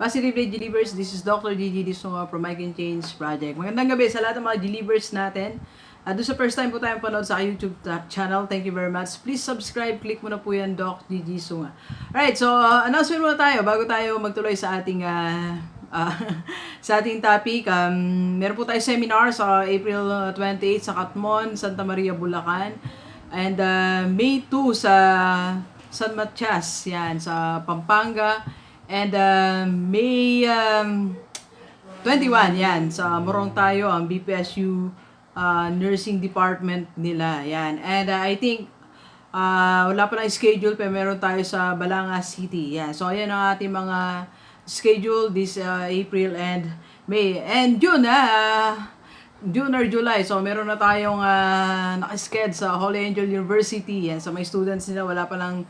Positive Day Delivers, this is Dr. Gigi Sunga from I Can Change Project. Magandang gabi sa lahat ng mga delivers natin. Doon sa first time po tayong panood sa YouTube channel, thank you very much. Please subscribe, click mo na po yan, Doc Gigi Sunga. Alright, so announcement muna tayo bago tayo magtuloy sa ating sa ating topic. Meron po tayo seminar sa April 28 sa Katmon, Santa Maria, Bulacan. And May 2 sa San Matias, yan, sa Pampanga. And May 21, yan, sa Morong tayo, ang BPSU nursing department nila, yan. And I think, wala pa na schedule, pero meron tayo sa Balanga City, yan. So, ayan ang ating mga schedule this April and May. And June, June or July, so meron na tayong nakasked sa Holy Angel University, yan. So, may students nila, wala pa lang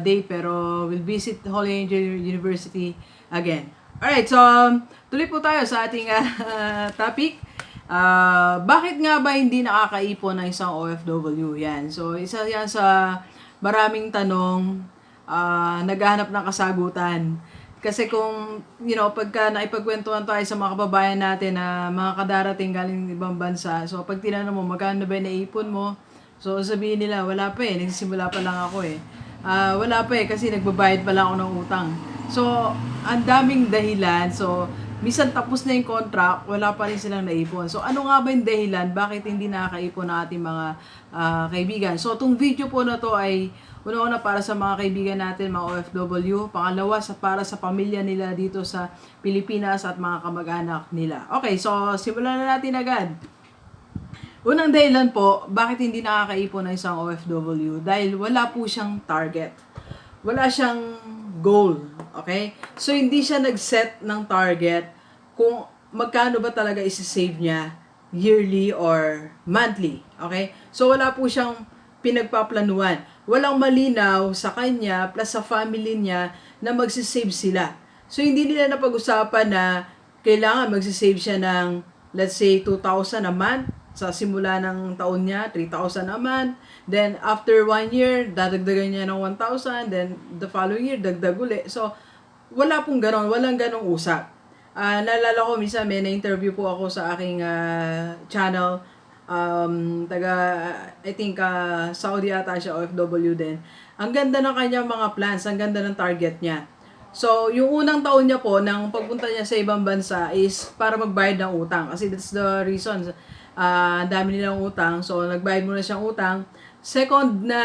date, pero we'll visit Holy Angel University again. Alright, so tuloy po tayo sa ating topic. Bakit nga ba hindi nakakaipon ng isang OFW? Yan. So, isa yan sa maraming tanong, naghahanap ng kasagutan. Kasi kung, pagka naipagkwentuhan tayo sa mga kababayan natin na mga kadarating galing ibang bansa, so pag tinanong mo, magkano ba naipon mo? So, sabihin nila, wala pa eh, nagsisimula pa lang ako eh. Wala pa eh, kasi nagbabayad pa lang ako ng utang. So, ang daming dahilan. So, minsan tapos na yung contract, wala pa rin silang naipon. So, ano nga ba yung dahilan? Bakit hindi nakakaipon ng ating mga kaibigan? So, itong video po na to ay una-una para sa mga kaibigan natin, mga OFW. Pangalawa, para sa pamilya nila dito sa Pilipinas at mga kamag-anak nila. Okay, so simulan na natin agad. Unang dahilan po, bakit hindi nakakaipon ng isang OFW? Dahil wala po siyang target. Wala siyang goal. Okay? So, hindi siya nag-set ng target kung magkano ba talaga isi-save niya yearly or monthly. Okay? So, wala po siyang pinagpaplanuhan. Walang malinaw sa kanya plus sa family niya na magsisave sila. So, hindi nila napag-usapan na kailangan magsisave siya ng, let's say, 2,000 a month. Sa simula ng taon niya, 3,000 a month. Then, after 1 year, dadagdagan niya ng 1,000. Then, the following year, dagdag uli. So, wala pong ganon. Walang ganong usap. Naalala ko, minsan may na-interview po ako sa aking channel. I think, Saudi ata siya, OFW din. Ang ganda ng kanyang mga plans. Ang ganda ng target niya. So, yung unang taon niya po, nang pagpunta niya sa ibang bansa is para magbayad ng utang. Kasi that's the reason. Ang dami nilang utang. So, nagbayad muna siyang utang. Second na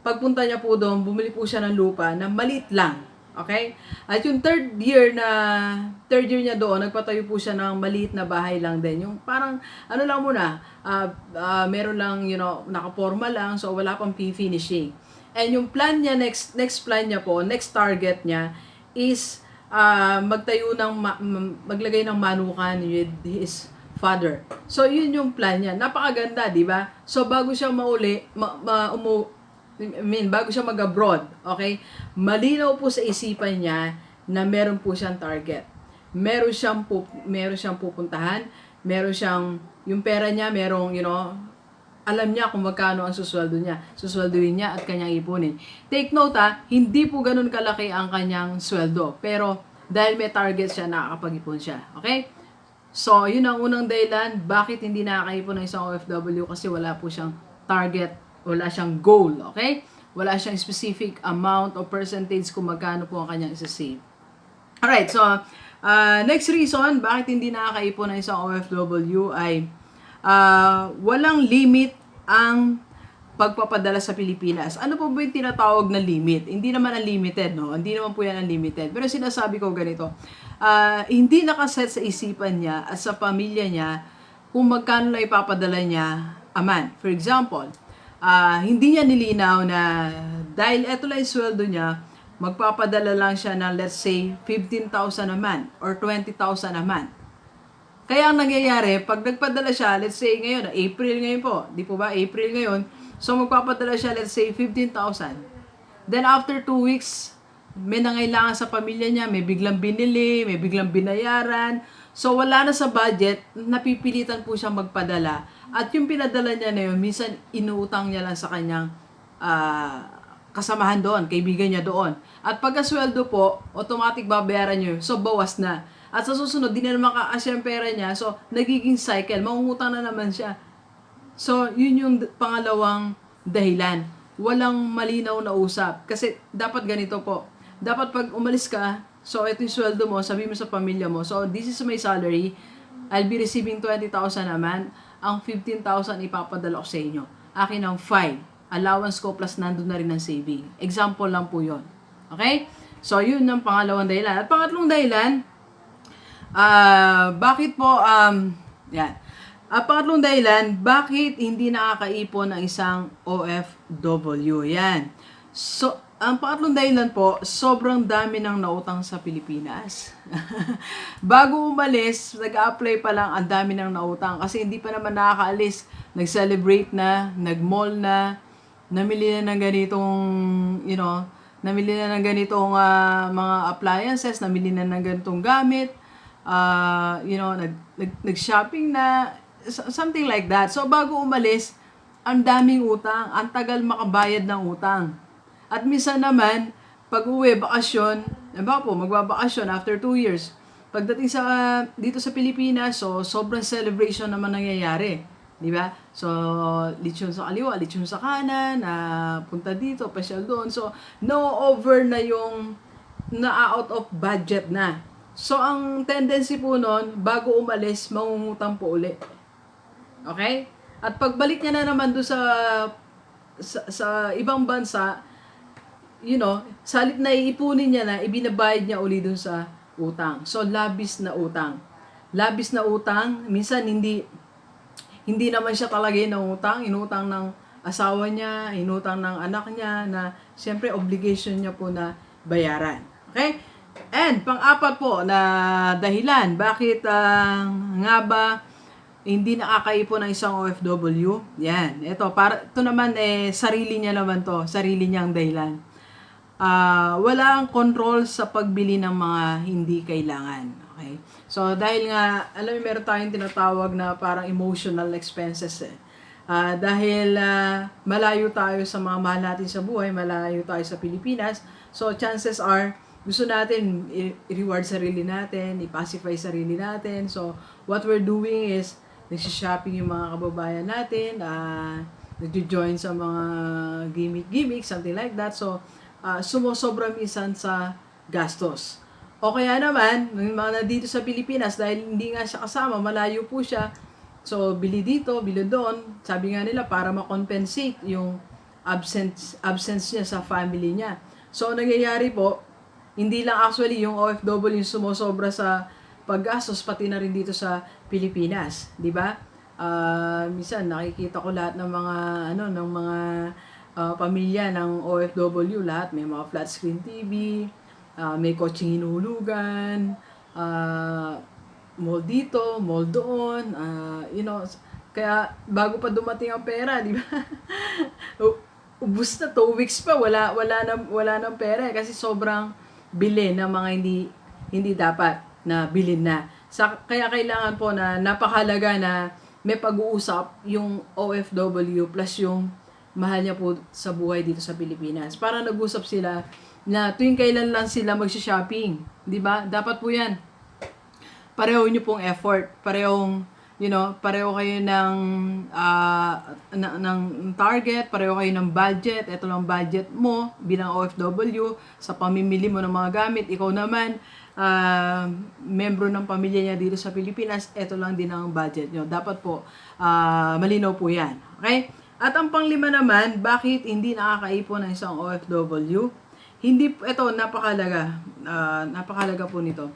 pagpunta niya po doon, bumili po siya ng lupa na maliit lang. Okay? At yung third year niya doon, nagpatayo po siya ng maliit na bahay lang din. Yung parang, ano lang muna, meron lang, nakaporma lang, so wala pang finishing. And yung plan niya, next plan niya po, next target niya is maglagay ng manukan with his father. So, yun yung plan niya. Napakaganda, di ba? So, bago siya bago siya mag-abroad, okay? Malinaw po sa isipan niya na meron po siyang target. Meron siyang pupuntahan, meron siyang, yung pera niya, alam niya kung magkano ang susweldoin niya at kanyang ipunin. Take note hindi po ganun kalaki ang kanyang sweldo. Pero, dahil may target siya, nakakapag-ipon siya. Okay? So, yun ang unang dahilan, bakit hindi nakakaipon ng isang OFW kasi wala po siyang target, wala siyang goal, okay? Wala siyang specific amount o percentage kung magkano po ang kanyang isa-save. Alright, so, next reason, bakit hindi nakakaipon ng isang OFW ay walang limit ang pagpapadala sa Pilipinas. Ano po ba yung tinatawag na limit? Hindi naman unlimited, no? Hindi naman po yan unlimited. Pero sinasabi ko ganito, hindi nakaset sa isipan niya at sa pamilya niya kung magkano na ipapadala niya a month. For example, hindi niya nilinaw na dahil eto lang yung sweldo niya, magpapadala lang siya ng let's say 15,000 a month or 20,000 a month. Kaya ang nangyayari, pag nagpadala siya, let's say ngayon, April ngayon po, di po ba, April ngayon, so magpapadala siya, let's say 15,000. Then after 2 weeks, may nangailangan sa pamilya niya, may biglang binili, may biglang binayaran. So wala na sa budget, napipilitan po siyang magpadala. At yung pinadala niya na yun, minsan inuutang niya lang sa kanyang kasamahan doon, kaibigan niya doon. At pagkasweldo po, automatic babayaran niyo. So, bawas na. At sa susunod, di na naman kaasya ang pera niya. So, nagiging cycle. Mangungutang na naman siya. So, yun yung pangalawang dahilan. Walang malinaw na usap. Kasi, dapat ganito po. Dapat pag umalis ka, so, ito yung sweldo mo, sabi mo sa pamilya mo, so, this is my salary, I'll be receiving 20,000 naman, ang 15,000 ipapadala ko sa inyo. Akin ang 5. Allowance ko plus nandun na rin ang saving. Example lang po yon. Okay? So, yun ang pangalawang dahilan. At pangatlong dahilan, bakit po, yan. Pangatlong dahilan, bakit hindi nakakaipon ang isang OFW? Yan. So, ang pangatlong dahilan po, sobrang dami ng nautang sa Pilipinas. Bago umalis, nag-a-apply pa lang, ang dami ng nautang. Kasi hindi pa naman nakakaalis. Nag-celebrate na, nag-mall na, namili na ng ganitong, namili na ng ganitong mga appliances, namili na ng ganitong gamit, nag-shopping na, something like that. So, bago umalis, ang daming utang, ang tagal makabayad ng utang. At minsan naman, pag uwi, bakasyon, magbabakasyon after 2 years. Pagdating dito sa Pilipinas, so, sobrang celebration naman nangyayari. Di ba? So, lechon sa kaliwa, lechon sa kanan, punta dito, pasyal doon. So, no-over na yung na-out of budget na. So, ang tendency po nun, bago umalis, mangungutang po uli. Okay? At pagbalik niya na naman doon sa ibang bansa, salit na iipunin niya na, ibinabayad niya uli doon sa utang. So, labis na utang. Labis na utang, minsan hindi naman siya talaga inutang ng asawa niya, inutang ng anak niya na siyempre obligation niya po na bayaran. Okay? And pang-apat po na dahilan, bakit nga ba hindi nakakaipon ng isang OFW? Yan. Ito naman sarili niya naman to, sarili niyang dahilan. Wala ang control sa pagbili ng mga hindi kailangan. Okay? So, dahil nga, alam mo, meron tayong tinatawag na parang emotional expenses dahil malayo tayo sa mga mahal natin sa buhay, malayo tayo sa Pilipinas. So, chances are, gusto natin i-reward sarili natin, i-pacify sarili natin. So, what we're doing is, nagsishopping yung mga kababayan natin, nag-join sa mga gimmick, something like that. So, sumusobra minsan sa gastos. O kaya naman, yung mga nandito sa Pilipinas, dahil hindi nga siya kasama, malayo po siya, so bili dito, bili doon, sabi nga nila, para ma-compensate yung absence niya sa family niya. So, nangyayari po, hindi lang actually yung OFW yung sumusobra sa paggastos, pati na rin dito sa Pilipinas, di ba? Minsan, nakikita ko lahat ng mga pamilya ng OFW, lahat may mga flat screen TV, may kotseng hinuhulugan, mall dito, mall doon, kaya bago pa dumating ang pera, di ba? Ubus na 2 weeks pa, wala nang pera kasi sobrang bili ng mga hindi dapat na bilhin na. Kaya kailangan po na napakahalaga na may pag-uusap yung OFW plus yung mahal niya po sa buhay dito sa Pilipinas. Para nag-usap sila na tuwing kailan lang sila mag-shopping. Di ba? Dapat po yan. Pareho nyo pong effort. Pareho kayo ng target, pareho kayo ng budget. Ito lang budget mo bilang OFW sa pamimili mo ng mga gamit. Ikaw naman, membro ng pamilya niya dito sa Pilipinas, ito lang din ang budget nyo. Dapat po, malinaw po yan. Okay? At ang panglima naman, bakit hindi nakakaipon ng isang OFW? Ito, napakalaga. Napakalaga po nito.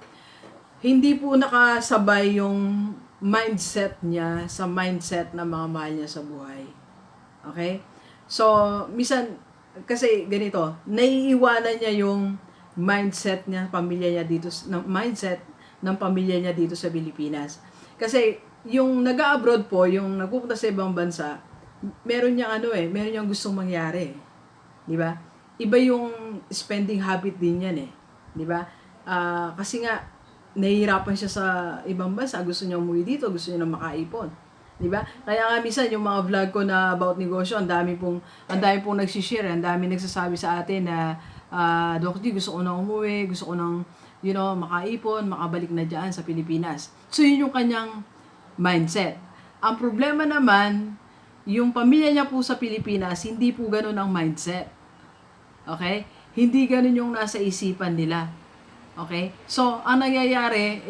Hindi po nakasabay yung mindset niya sa mindset ng mga mahal niya sa buhay. Okay? So, minsan, kasi ganito, naiiwanan niya yung mindset ng pamilya niya dito sa Pilipinas. Kasi yung nag-abroad po, yung nagpupunta sa ibang bansa, meron niyang gustong mangyari. Di ba? Iba yung spending habit din yan Di ba? Kasi nga, nahihirapan siya sa ibang bansa, gusto niya umuwi dito, gusto niya na makaipon. 'Di ba? Kaya nga minsan yung mga vlog ko na about negosyo, ang dami pong nagsi-share, ang dami nagsasabi sa atin na Doc G, gusto ko nang umuwi, gusto ko nang makaipon, makabalik na diyan sa Pilipinas. So yun yung kanyang mindset. Ang problema naman, yung pamilya niya po sa Pilipinas, hindi po ganun ang mindset. Okay? Hindi ganun yung nasa isipan nila. Okay? So, ang nangyayari,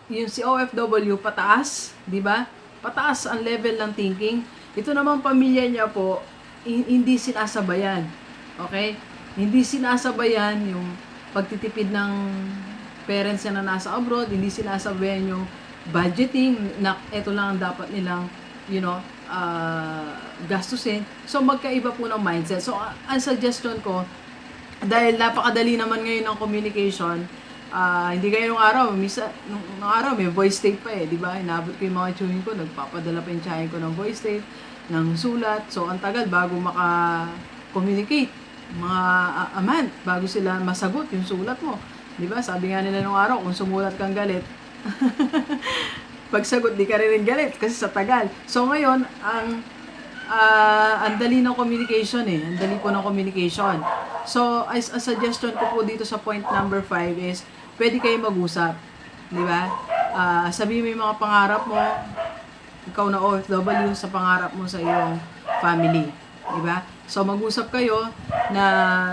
yung si OFW pataas, di ba? Pataas ang level ng thinking. Ito naman pamilya niya po, hindi sinasabayan. Okay? Hindi sinasabayan yung pagtitipid ng parents niya na nasa abroad, hindi sinasabayan yung budgeting, na ito lang ang dapat nilang, gastusin. So, magkaiba po ng mindset. So, ang suggestion ko, dahil napakadali naman ngayon ng communication, hindi kayo nung araw may voice tape pa di ba? Inabot ko yung mga tuning ko, nagpapadala pa yung tiyahin ko ng voice tape, ng sulat. So, ang tagal bago maka-communicate. Mga aman, bago sila masagot yung sulat mo. Di ba? Sabi nga nila nung araw, kung sumulat kang galit, pagsagot, di ka rin galit kasi sa tagal. So, ngayon, ang dali ng communication Ang dali po ng communication. So, as a suggestion ko po dito sa point number 5 is, pwede kayo mag-usap. Di ba? Sabihin mo yung mga pangarap mo, ikaw na OFW, sa pangarap mo sa iyong family. Di ba? So, mag-usap kayo na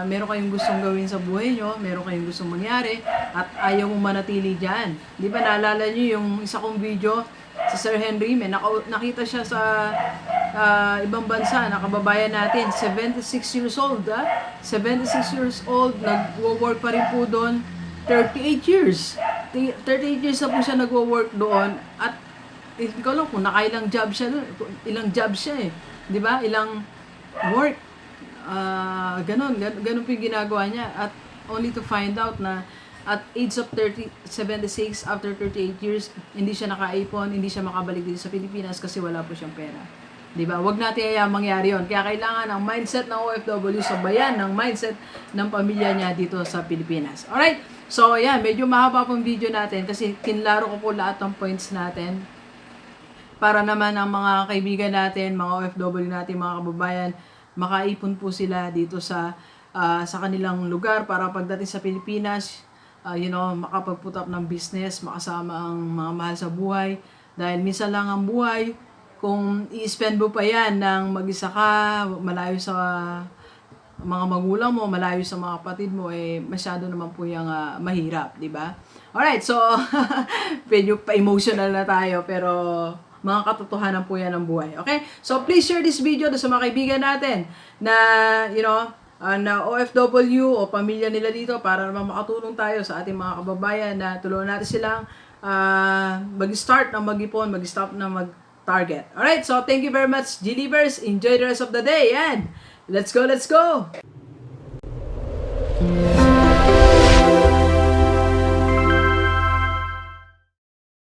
meron kayong gustong gawin sa buhay nyo, meron kayong gustong mangyari, at ayaw mo manatili dyan. Di ba, naalala nyo yung isa kong video, si Sir Henry, nakita siya sa ibang bansa, nakababayan natin, 76 years old, 76 years old, nag-work pa rin po doon, 38 years. 38 years na po siya nag-work doon, at ikaw lang kung nakailang job siya doon, ilang job siya di ba? Ilang work. Ganun po yung ginagawa niya, at only to find out na at age of 76, after 38 years, hindi siya nakaipon, hindi siya makabalik dito sa Pilipinas kasi wala po siyang pera. Diba? Huwag natin hayaan mangyari yun. Kaya kailangan ang mindset ng OFW sabayan ng mindset ng pamilya niya dito sa Pilipinas. Alright? So, yan. Medyo mahaba pong video natin kasi kinlaro ko po lahat ng points natin para naman ang mga kaibigan natin, mga OFW natin, mga kababayan, makaipon po sila dito sa kanilang lugar para pagdating sa Pilipinas, makapag-put up ng business, makasama ang mga mahal sa buhay. Dahil minsan lang ang buhay, kung i-spend mo pa yan ng mag-isa ka, malayo sa mga magulang mo, malayo sa mga kapatid mo, masyado naman po yung mahirap, di ba? Alright, so, medyo pa-emotional na tayo, pero mga katotohanan po yan ng buhay. Okay? So, please share this video sa mga kaibigan natin na, na OFW o pamilya nila dito para naman makatulong tayo sa ating mga kababayan na tulungan natin silang mag-start na mag-ipon, mag-stop na mag-target. Alright, so thank you very much, G-Livers. Enjoy the rest of the day and let's go, let's go!